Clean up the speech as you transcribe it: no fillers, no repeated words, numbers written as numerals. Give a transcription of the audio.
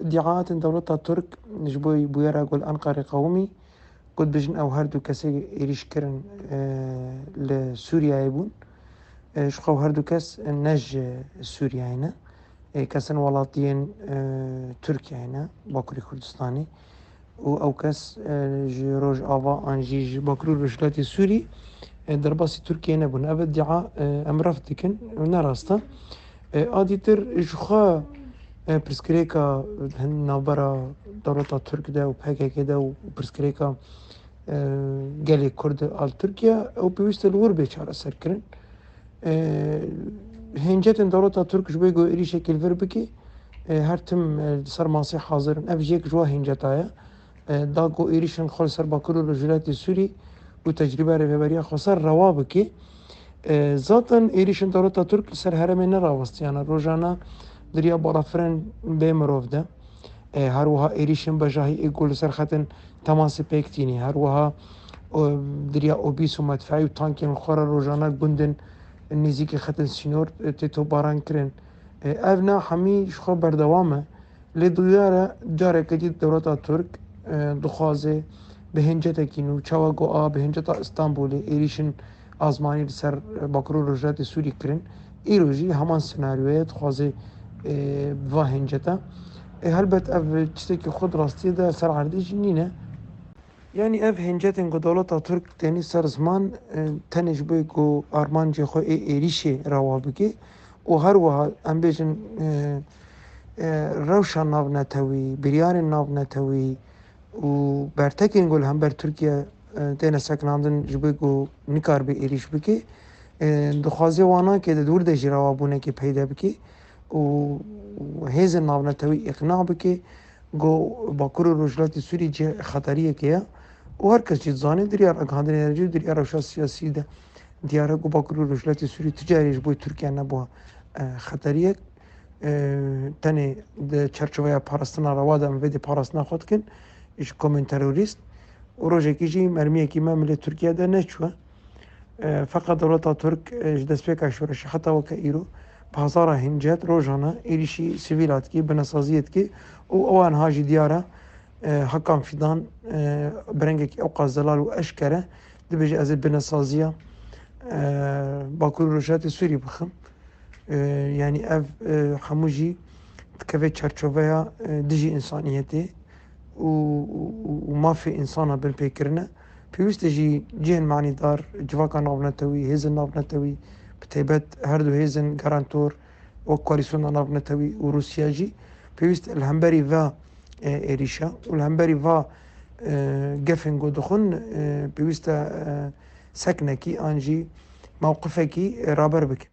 ادعاءات دولة ترك نجبوي بويرا قول أنقرة قومي قد بجن أو هردو كسي إيريش كرن لسوريا يبون شقو هردو كس نج سوريا هنا كسن ولاتين تركيا هنا باكوري كردستاني و أو كس روج آفا أنجي باكوري رجلاتي سوري درباسي تركيا نبون أبد ادعاء أمرف ديكن نراستا آديتر جخا برسكريكا هن نابرا دولة ترك ده وبهيك كده وبرسكريكا قالي كرد على تركيا أو بيوست الغربة على سركرن هنجت دولة ترك شوي جو إيري شكل فربكي هرتم صار ماسي حاضر أفجيك جوا هنجتايا داغو إيريشن خال سر باكر الرجلات السوري وتجربة رهبرية خسر روابكي ذاتن إيريشن دولة ترك سر هرمين راوست يعني روجانا دريا برافرن بمروف ده هروها إيريشن بجاهي يقول سر ختن تماس بيكتيني هروها دريا أوبيس ومدفعي وتانكين خورا روجانا بندن النزيك ختن سينور تيتو باران كرن أبنا حمي شخو بردوامه لدويارة جارة كديد دولة ترك دخوازه بهنجتا كينو چاوا بهنجتا اسطنبولي إيريشن آزمانی لسر باکرو رجلات سوری کرن ایروجی همان سناریوی دخوازه و هنجتا هلبت اف چیزی خود راستی ده سر عردیش نینه يعني اف هنجتن قو دولة ترك تاني سر زمان تنش بي قو ارمان جي خو ايريشي روابكي و هر وها ام بيجن روشا ناف نتوي بريان ناف نتوي و برتكين قول هم بر تركيا تينا سكناندن جبي قو نكار بي ايريش بكي دخوازي وانا كده دور ده جي روابونه كي پیدا بكي و هيزن ناف نتوي اقناع بكي قو باكرو رجلات سوري جي خطرية كيا و هر کس چیز زانه دریار اگهاندن انرژی دریار روشا سیاسی ده دیاره گو باکرو رجلات سوری تجاریش بوی ترکیه نبوه خطریه تنه ده چرچوه پارستنا روا ده مفیدی پارستنا خود کن ایش کومن تروریست و روژه کیجی مرمیه که ممل ترکیه ده نچوه فقط دولت ترک دست پیکا شورش حتی وکا ایرو بازار هنجات روزانه ایریشی سیویلات کی بناسازیت کی و اوان هاجی دیاره حكام فيدان برنجك أوقات زلال وأشكره دبج أزل بنسازية باكل رجات سوري بخم يعني أف حموجي كفي تشارشوفيا دجي إنسانيتي وما في إنسانة بالفكرنا بيوست تجي جين معني دار جواكا نابنتوي هيزن نابنتوي بتيبت هردو هيزن جارانتور وكواليسونا نابنتوي وروسيا جي بيوست الهمبري فا إيريشا والهمبري فا جفن قدخن بيوست سكنكي أنجي موقفكي رابر بك